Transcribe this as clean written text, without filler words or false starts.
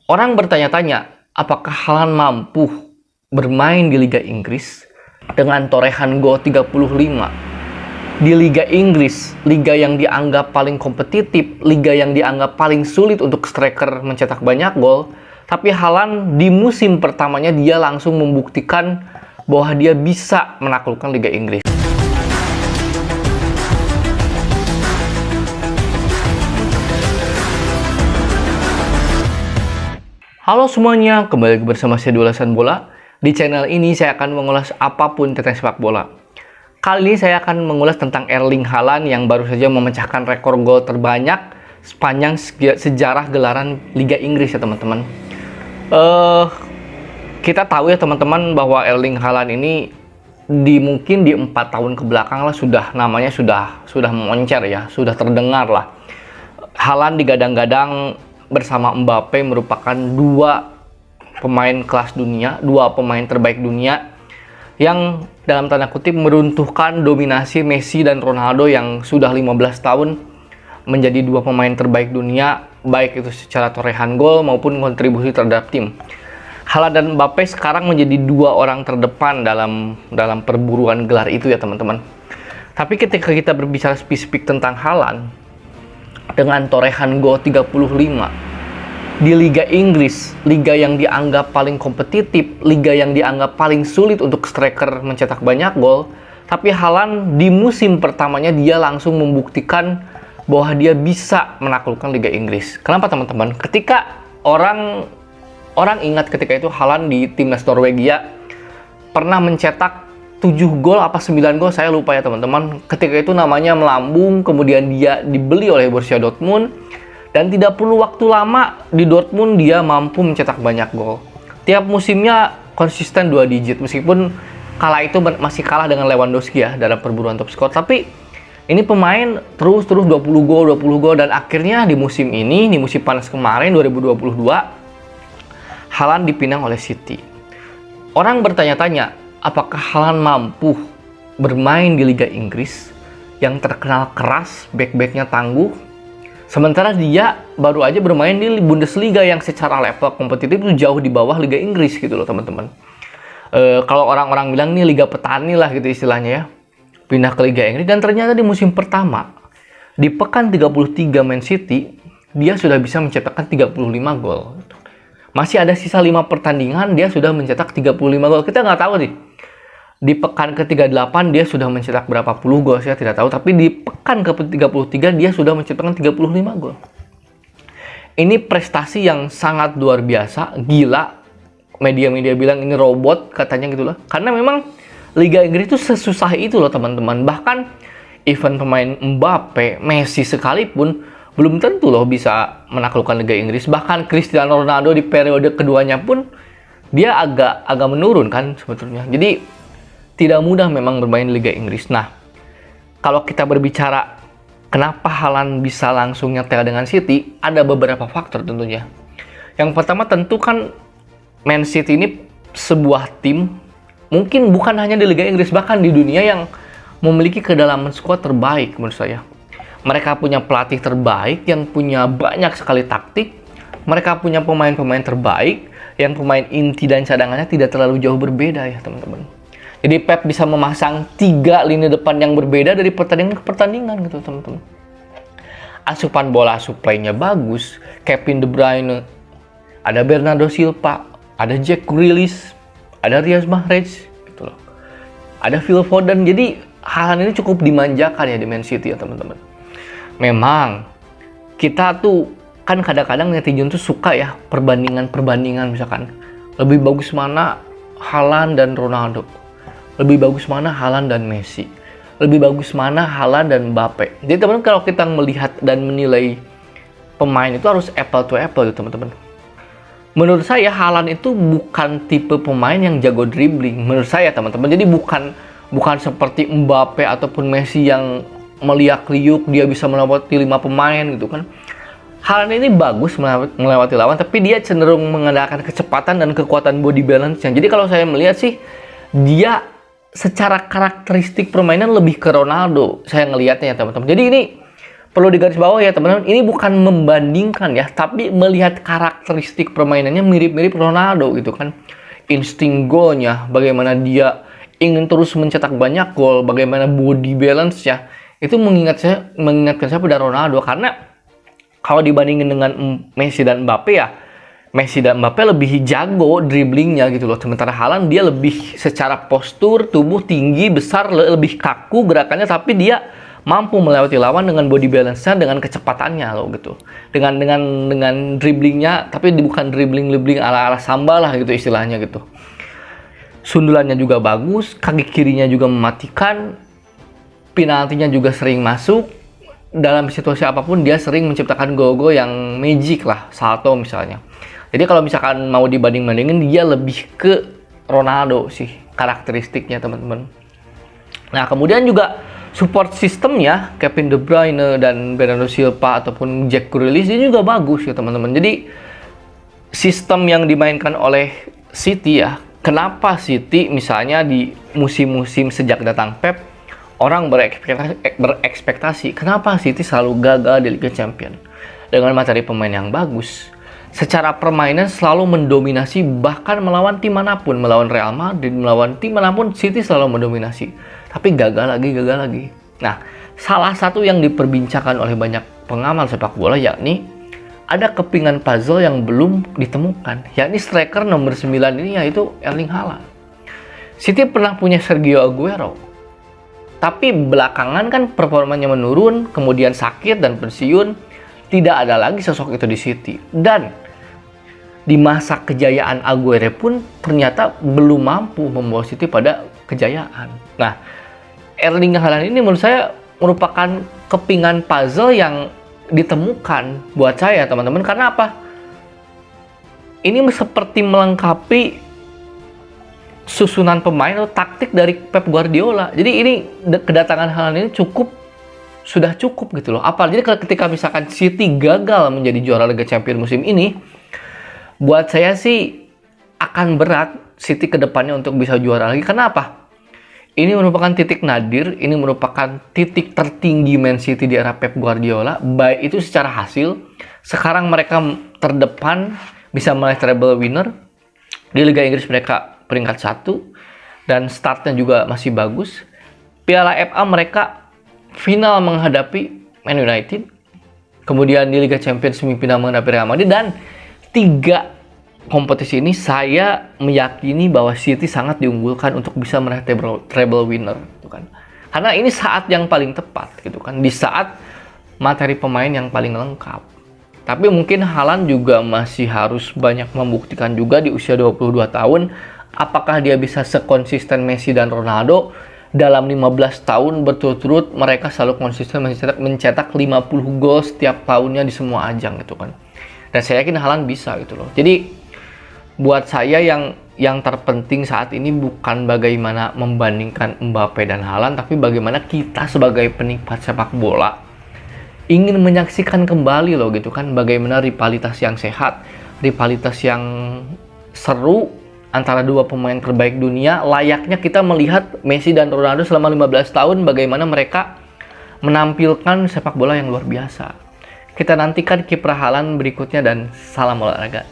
Orang bertanya-tanya, apakah Haaland mampu bermain di Liga Inggris dengan torehan gol 35 di Liga Inggris, liga yang dianggap paling kompetitif, liga yang dianggap paling sulit untuk striker mencetak banyak gol. Tapi Haaland di musim pertamanya dia langsung membuktikan bahwa dia bisa menaklukkan Liga Inggris. Halo semuanya, kembali bersama saya Ulasan Bola. Di channel ini saya akan mengulas apapun tentang sepak bola. Kali ini saya akan mengulas tentang Erling Haaland yang baru saja memecahkan rekor gol terbanyak sepanjang sejarah gelaran Liga Inggris ya teman-teman. Kita tahu ya teman-teman bahwa Erling Haaland ini mungkin di 4 tahun ke belakang lah namanya sudah memoncer ya, sudah terdengar lah. Haaland digadang-gadang bersama Mbappe merupakan dua pemain kelas dunia, dua pemain terbaik dunia yang dalam tanda kutip meruntuhkan dominasi Messi dan Ronaldo yang sudah 15 tahun menjadi dua pemain terbaik dunia, baik itu secara torehan gol maupun kontribusi terhadap tim. Haaland dan Mbappe sekarang menjadi dua orang terdepan dalam perburuan gelar itu ya teman-teman. Tapi ketika kita berbicara spesifik tentang Haaland dengan torehan gol 35 di Liga Inggris, liga yang dianggap paling kompetitif, liga yang dianggap paling sulit untuk striker mencetak banyak gol, tapi Haaland di musim pertamanya dia langsung membuktikan bahwa dia bisa menaklukkan Liga Inggris. Kenapa teman-teman? Ketika orang ingat ketika itu Haaland di timnas Norwegia pernah mencetak 7 gol apa 9 gol, saya lupa ya teman-teman. Ketika itu namanya melambung, kemudian dia dibeli oleh Borussia Dortmund, dan tidak perlu waktu lama di Dortmund dia mampu mencetak banyak gol. Tiap musimnya konsisten 2 digit, meskipun kala itu masih kalah dengan Lewandowski ya dalam perburuan top skor. Tapi ini pemain terus 20 gol, dan akhirnya di musim ini, di musim panas kemarin 2022, Haaland dipinang oleh City. Orang bertanya-tanya, apakah Haaland mampu bermain di Liga Inggris yang terkenal keras, back-backnya tangguh, sementara dia baru aja bermain di Bundesliga yang secara level kompetitif itu jauh di bawah Liga Inggris gitu loh teman-teman. Kalau orang-orang bilang ini Liga Petani lah gitu istilahnya ya, pindah ke Liga Inggris, dan ternyata di musim pertama di pekan 33 Man City dia sudah bisa mencetakkan 35 gol. Masih ada sisa 5 pertandingan dia sudah mencetak 35 gol. Kita nggak tahu nih di pekan ke-38 dia sudah mencetak berapa puluh gol, saya tidak tahu. Tapi di pekan ke-33 dia sudah mencetakkan 35 gol. Ini prestasi yang sangat luar biasa, gila. Media-media bilang ini robot, katanya gitulah. Karena memang Liga Inggris itu sesusah itu loh teman-teman. Bahkan event pemain Mbappe, Messi sekalipun belum tentu loh bisa menaklukkan Liga Inggris. Bahkan Cristiano Ronaldo di periode keduanya pun dia agak menurun kan sebetulnya. Jadi tidak mudah memang bermain di Liga Inggris. Nah, kalau kita berbicara kenapa Haaland bisa langsung nyetel dengan City, ada beberapa faktor tentunya. Yang pertama tentu kan Man City ini sebuah tim, mungkin bukan hanya di Liga Inggris, bahkan di dunia yang memiliki kedalaman skuad terbaik menurut saya. Mereka punya pelatih terbaik yang punya banyak sekali taktik. Mereka punya pemain-pemain terbaik yang pemain inti dan cadangannya tidak terlalu jauh berbeda ya teman-teman. Jadi Pep bisa memasang 3 lini depan yang berbeda dari pertandingan ke pertandingan gitu teman-teman. Asupan bola suplainya bagus, Kevin De Bruyne, ada Bernardo Silva, ada Jack Grealish, ada Riyad Mahrez gitu loh. Ada Phil Foden. Jadi Haaland ini cukup dimanjakan ya di Man City ya teman-teman. Memang kita tuh kan kadang-kadang netizen tuh suka ya perbandingan misalkan lebih bagus mana Haaland dan Ronaldo, lebih bagus mana Haaland dan Messi, lebih bagus mana Haaland dan Mbappe. Jadi teman-teman kalau kita melihat dan menilai pemain itu harus apple to apple gitu teman-teman. Menurut saya Haaland itu bukan tipe pemain yang jago dribbling menurut saya teman-teman. Jadi bukan seperti Mbappe ataupun Messi yang meliak-liuk, dia bisa melewati 5 pemain gitu kan. Haaland ini bagus melewati lawan, tapi dia cenderung mengandalkan kecepatan dan kekuatan body balance-nya. Jadi kalau saya melihat sih, dia secara karakteristik permainan lebih ke Ronaldo, saya ngelihatnya ya teman-teman. Jadi ini perlu digarisbawahi ya teman-teman, ini bukan membandingkan ya, tapi melihat karakteristik permainannya mirip-mirip Ronaldo gitu kan. Insting golnya, bagaimana dia ingin terus mencetak banyak gol, bagaimana body balance-nya, itu mengingatkan saya pada Ronaldo. Karena kalau dibandingin dengan Messi dan Mbappe ya, Messi dan Mbappe lebih jago dribblingnya gitu loh. Sementara Haaland dia lebih secara postur, tubuh tinggi, besar, lebih kaku gerakannya, tapi dia mampu melewati lawan dengan body balance-nya, dengan kecepatannya loh gitu. Dengan dribblingnya, tapi bukan dribbling ala-ala Samba lah gitu istilahnya gitu. Sundulannya juga bagus, kaki kirinya juga mematikan, penaltinya juga sering masuk. Dalam situasi apapun dia sering menciptakan gol-gol yang magic lah, salto misalnya. Jadi kalau misalkan mau dibanding-bandingin, dia lebih ke Ronaldo sih karakteristiknya teman-teman. Nah kemudian juga support sistemnya Kevin De Bruyne dan Bernardo Silva ataupun Jack Grealish ini juga bagus ya teman-teman. Jadi sistem yang dimainkan oleh City ya, kenapa City misalnya di musim-musim sejak datang Pep orang berekspektasi kenapa City selalu gagal di Liga Champions dengan materi pemain yang bagus. Secara permainan selalu mendominasi, bahkan melawan tim manapun, melawan Real Madrid, melawan tim manapun City selalu mendominasi. Tapi gagal lagi. Nah, salah satu yang diperbincangkan oleh banyak pengamal sepak bola yakni ada kepingan puzzle yang belum ditemukan, yakni striker nomor 9 ini yaitu Erling Haaland. City pernah punya Sergio Aguero, tapi belakangan kan performanya menurun, kemudian sakit dan pensiun. Tidak ada lagi sosok itu di City. Dan di masa kejayaan Aguero pun ternyata belum mampu membawa City pada kejayaan. Nah, Erling Haaland ini menurut saya merupakan kepingan puzzle yang ditemukan buat saya teman-teman. Karena apa? Ini seperti melengkapi susunan pemain atau taktik dari Pep Guardiola. Jadi ini kedatangan Haaland ini sudah cukup gitu loh. Apalagi ketika misalkan City gagal menjadi juara Liga Champions musim ini, buat saya sih akan berat City ke depannya untuk bisa juara lagi. Kenapa? Ini merupakan titik nadir, ini merupakan titik tertinggi Man City di era Pep Guardiola, baik itu secara hasil. Sekarang mereka terdepan, bisa meraih treble winner. Di Liga Inggris mereka peringkat 1 dan startnya juga masih bagus. Piala FA mereka final menghadapi Man United, kemudian di Liga Champions semifinal menghadapi Real Madrid, dan 3 kompetisi ini saya meyakini bahwa City sangat diunggulkan untuk bisa meraih treble winner gitu kan. Karena ini saat yang paling tepat gitu kan, di saat materi pemain yang paling lengkap. Tapi mungkin Haaland juga masih harus banyak membuktikan juga di usia 22 tahun, apakah dia bisa sekonsisten Messi dan Ronaldo. Dalam 15 tahun berturut-turut mereka selalu konsisten mencetak 50 gol setiap tahunnya di semua ajang gitu kan. Dan saya yakin Haaland bisa gitu loh. Jadi buat saya yang terpenting saat ini bukan bagaimana membandingkan Mbappe dan Haaland, tapi bagaimana kita sebagai penikmat sepak bola ingin menyaksikan kembali loh gitu kan, bagaimana rivalitas yang sehat, rivalitas yang seru antara 2 pemain terbaik dunia. Layaknya kita melihat Messi dan Ronaldo selama 15 tahun, bagaimana mereka menampilkan sepak bola yang luar biasa. Kita nantikan kiprah Haaland berikutnya, dan salam olahraga.